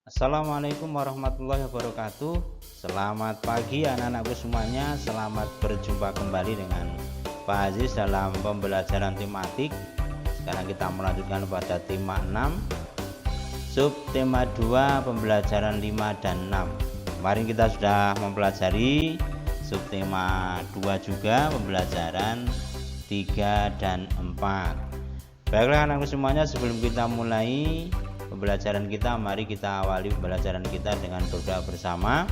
Assalamualaikum warahmatullahi wabarakatuh. Selamat pagi anak-anakku semuanya. Selamat berjumpa kembali dengan Pak Aziz dalam pembelajaran tematik. Sekarang kita melanjutkan pada tema 6, sub tema 2, pembelajaran 5 dan 6. Kemarin kita sudah mempelajari sub tema 2 juga, pembelajaran 3 dan 4. Baiklah anak-anakku semuanya, sebelum kita mulai pembelajaran kita, mari kita awali pembelajaran kita dengan berdoa bersama.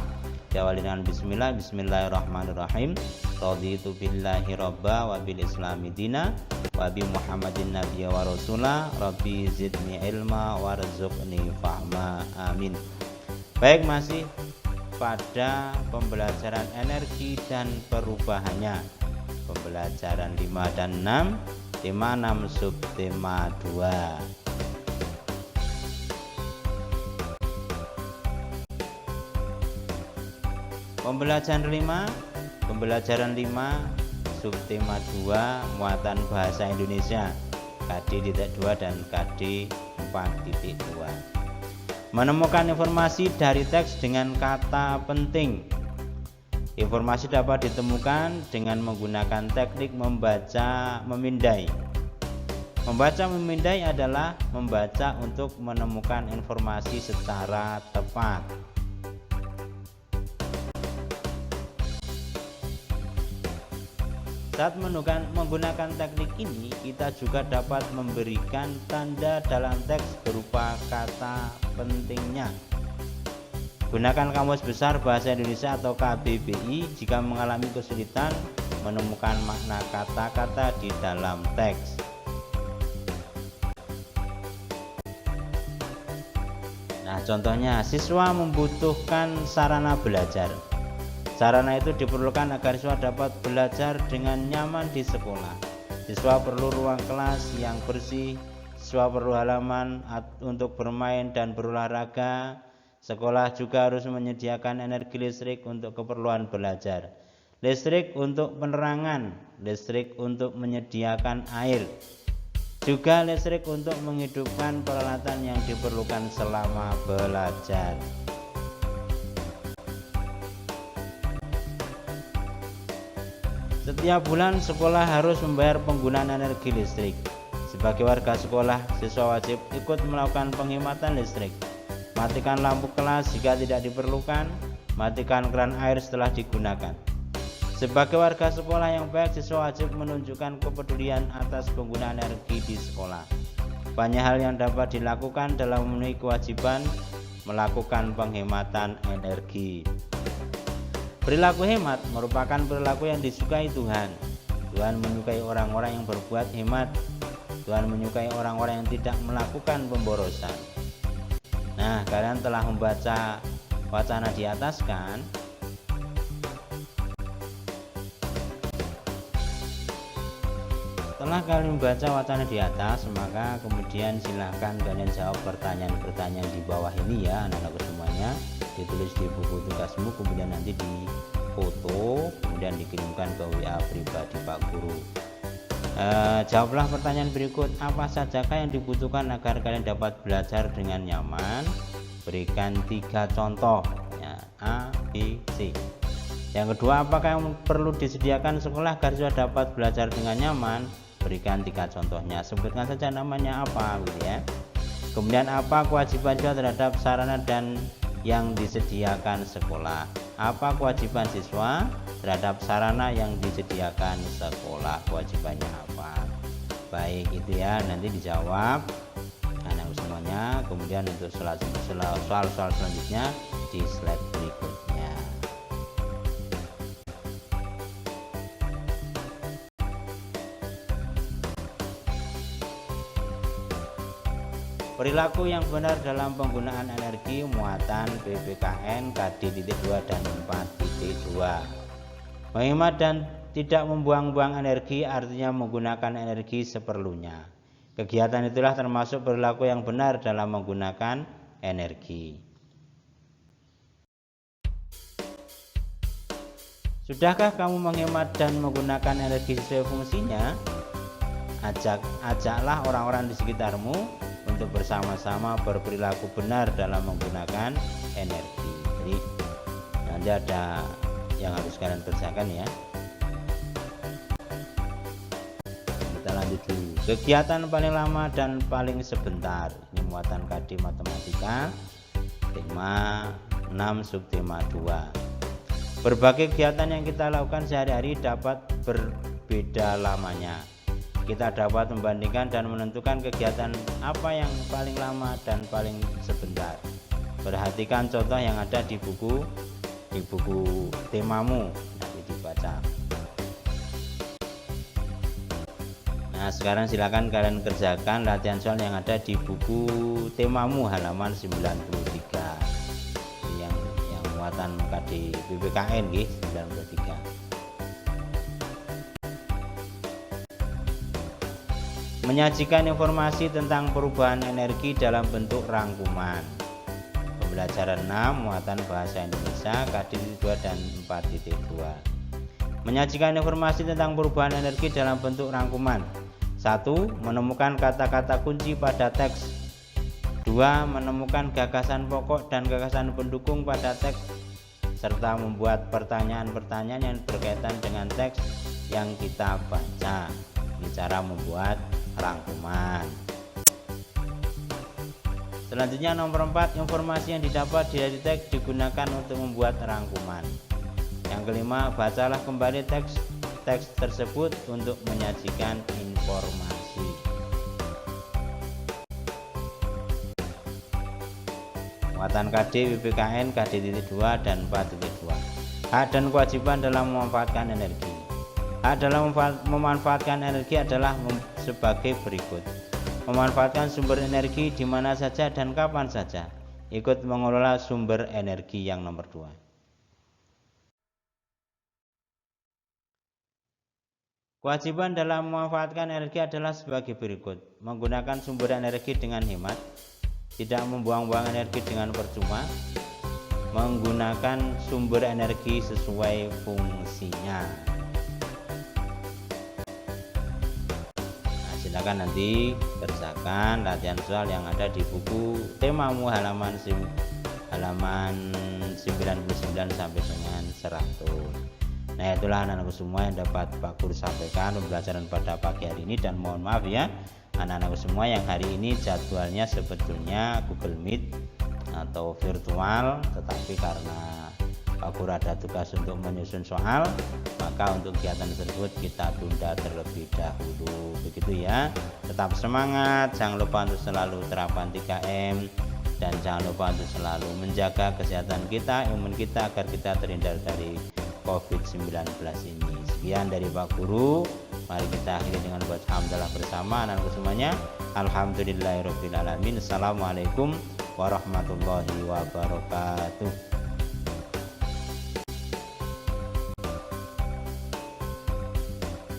Diawali dengan bismillah. Bismillahirrahmanirrahim. Raditu billahi robba wa bil islami dina wa bi muhammadin nabiyya wa rasulah. Rabbi zidni ilma warzuqni fahma. Amin. Baik, masih pada pembelajaran energi dan perubahannya, pembelajaran 5 dan 6, tema 6 sub tema 2. Pembelajaran 5 subtema 2, muatan bahasa Indonesia KD.2 dan KD4.2. Menemukan informasi dari teks dengan kata penting. Informasi dapat ditemukan dengan menggunakan teknik membaca memindai. Membaca memindai adalah membaca untuk menemukan informasi secara tepat. Saat menggunakan teknik ini, kita juga dapat memberikan tanda dalam teks berupa kata pentingnya. Gunakan Kamus Besar Bahasa Indonesia atau KBBI jika mengalami kesulitan menemukan makna kata-kata di dalam teks. Nah, contohnya, siswa membutuhkan sarana belajar. Sarana itu diperlukan agar siswa dapat belajar dengan nyaman di sekolah. Siswa perlu ruang kelas yang bersih, siswa perlu halaman untuk bermain dan berolahraga. Sekolah juga harus menyediakan energi listrik untuk keperluan belajar, listrik untuk penerangan, listrik untuk menyediakan air, juga listrik untuk menghidupkan peralatan yang diperlukan selama belajar. Setiap bulan sekolah harus membayar penggunaan energi listrik. Sebagai warga sekolah, siswa wajib ikut melakukan penghematan listrik. Matikan lampu kelas jika tidak diperlukan. Matikan keran air setelah digunakan. Sebagai warga sekolah yang baik, siswa wajib menunjukkan kepedulian atas penggunaan energi di sekolah. Banyak hal yang dapat dilakukan dalam memenuhi kewajiban melakukan penghematan energi. Perilaku hemat merupakan perilaku yang disukai Tuhan. Tuhan menyukai orang-orang yang berbuat hemat. Tuhan menyukai orang-orang yang tidak melakukan pemborosan. Nah, kalian telah membaca wacana di atas kan? Setelah kalian membaca wacana di atas, maka kemudian silahkan kalian jawab pertanyaan-pertanyaan di bawah ini ya anak-anakku semuanya. Ditulis di buku tugasmu, kemudian nanti difoto, kemudian dikirimkan ke WA pribadi Pak Guru. Jawablah pertanyaan berikut. Apa sajakah yang dibutuhkan agar kalian dapat belajar dengan nyaman? Berikan 3 contoh ya, A, B, C. Yang kedua, apakah yang perlu disediakan sekolah agar siswa dapat belajar dengan nyaman? Berikan 3 contohnya. Sebutkan saja namanya apa gitu ya. Kemudian, apa kewajiban siswa terhadap sarana dan yang disediakan sekolah? Apa kewajiban siswa terhadap sarana yang disediakan sekolah? Kewajibannya apa? Baik, itu ya, nanti dijawab anak semuanya. Kemudian untuk soal-soal selanjutnya di slide berikutnya. Perilaku yang benar dalam penggunaan energi, muatan PPKN KD.2 dan 4.2. Menghemat dan tidak membuang-buang energi artinya menggunakan energi seperlunya. Kegiatan itulah termasuk perilaku yang benar dalam menggunakan energi. Sudahkah kamu menghemat dan menggunakan energi sesuai fungsinya? Ajaklah orang-orang di sekitarmu untuk bersama-sama berperilaku benar dalam menggunakan energi. Jadi nanti ada yang harus kalian kerjakan ya. Kita lanjut dulu. Kegiatan paling lama dan paling sebentar. Ini muatan KD Matematika tema 6 subtema 2. Berbagai kegiatan yang kita lakukan sehari-hari dapat berbeda lamanya. Kita dapat membandingkan dan menentukan kegiatan apa yang paling lama dan paling sebentar. Perhatikan contoh yang ada di buku temamu, nanti dibaca. Nah, sekarang silakan kalian kerjakan latihan soal yang ada di buku temamu halaman 93. Yang muatan KD BPKN 93. Menyajikan informasi tentang perubahan energi dalam bentuk rangkuman. Pembelajaran 6 muatan bahasa Indonesia KD 2 dan 4.2. Menyajikan informasi tentang perubahan energi dalam bentuk rangkuman. 1. Menemukan kata-kata kunci pada teks. 2. Menemukan gagasan pokok dan gagasan pendukung pada teks serta membuat pertanyaan-pertanyaan yang berkaitan dengan teks yang kita baca. Ini cara membuat rangkuman. Selanjutnya nomor 4, informasi yang didapat dari teks digunakan untuk membuat rangkuman. Yang kelima, bacalah kembali teks tersebut untuk menyajikan informasi. Muatan KD BPKN KD 2 dan 4.2. Hak dan kewajiban dalam memanfaatkan energi. Hak dalam memanfaatkan energi adalah sebagai berikut. Memanfaatkan sumber energi di mana saja dan kapan saja. Ikut mengelola sumber energi yang nomor 2. Kewajiban dalam memanfaatkan energi adalah sebagai berikut. Menggunakan sumber energi dengan hemat, tidak membuang-buang energi dengan percuma, menggunakan sumber energi sesuai fungsinya. Silakan nanti kerjakan latihan soal yang ada di buku temamu halaman 99 sampai dengan 100. Nah, itulah anak-anakku semua yang dapat Pak Guru sampaikan pembelajaran pada pagi hari ini, dan mohon maaf ya anak-anakku semua yang hari ini jadwalnya sebetulnya Google Meet atau virtual, tetapi karena Pak Guru ada tugas untuk menyusun soal, maka untuk kegiatan tersebut kita tunda terlebih dahulu. Begitu ya. Tetap semangat, jangan lupa untuk selalu terapkan 3M, dan jangan lupa untuk selalu menjaga kesehatan kita, imun kita, agar kita terhindar dari COVID-19 ini. Sekian dari Pak Guru. Mari kita akhiri dengan buat hamdalah bersama anak-anakku semuanya. Alhamdulillahirabbil alamin. Assalamualaikum warahmatullahi wabarakatuh.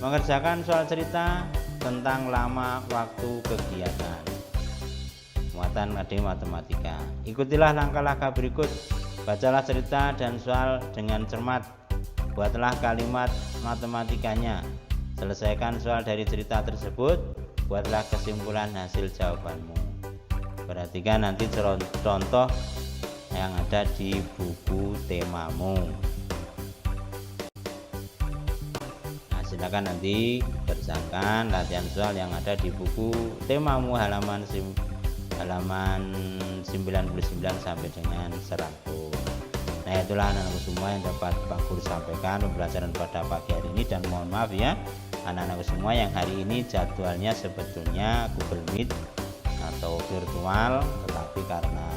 Mengerjakan soal cerita tentang lama waktu kegiatan. Muatan KD Matematika. Ikutilah langkah-langkah berikut. Bacalah cerita dan soal dengan cermat. Buatlah kalimat matematikanya. Selesaikan soal dari cerita tersebut. Buatlah kesimpulan hasil jawabanmu. Perhatikan nanti contoh yang ada di buku temamu. Silakan nanti kerjakan latihan soal yang ada di buku temamu halaman 99 sampai dengan 100. Nah, itulah anak-anakku semua yang dapat Pak Guru sampaikan pembelajaran pada pagi hari ini, dan mohon maaf ya anak-anakku semua yang hari ini jadwalnya sebetulnya Google Meet atau virtual, tetapi karena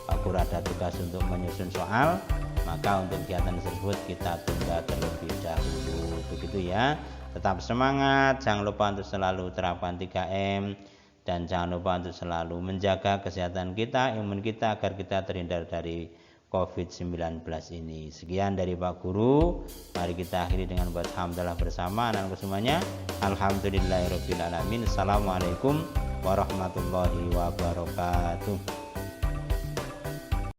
Pak Guru ada tugas untuk menyusun soal, maka untuk kegiatan tersebut kita tunda terlebih dahulu. Begitu ya. Tetap semangat, jangan lupa untuk selalu terapkan 3M, dan jangan lupa untuk selalu menjaga kesehatan kita, imun kita, agar kita terhindar dari COVID-19 ini. Sekian dari Pak Guru. Mari kita akhiri dengan buat hamdalah bersama anak-anakku semuanya. Alhamdulillahirabbil alamin. Assalamualaikum warahmatullahi wabarakatuh.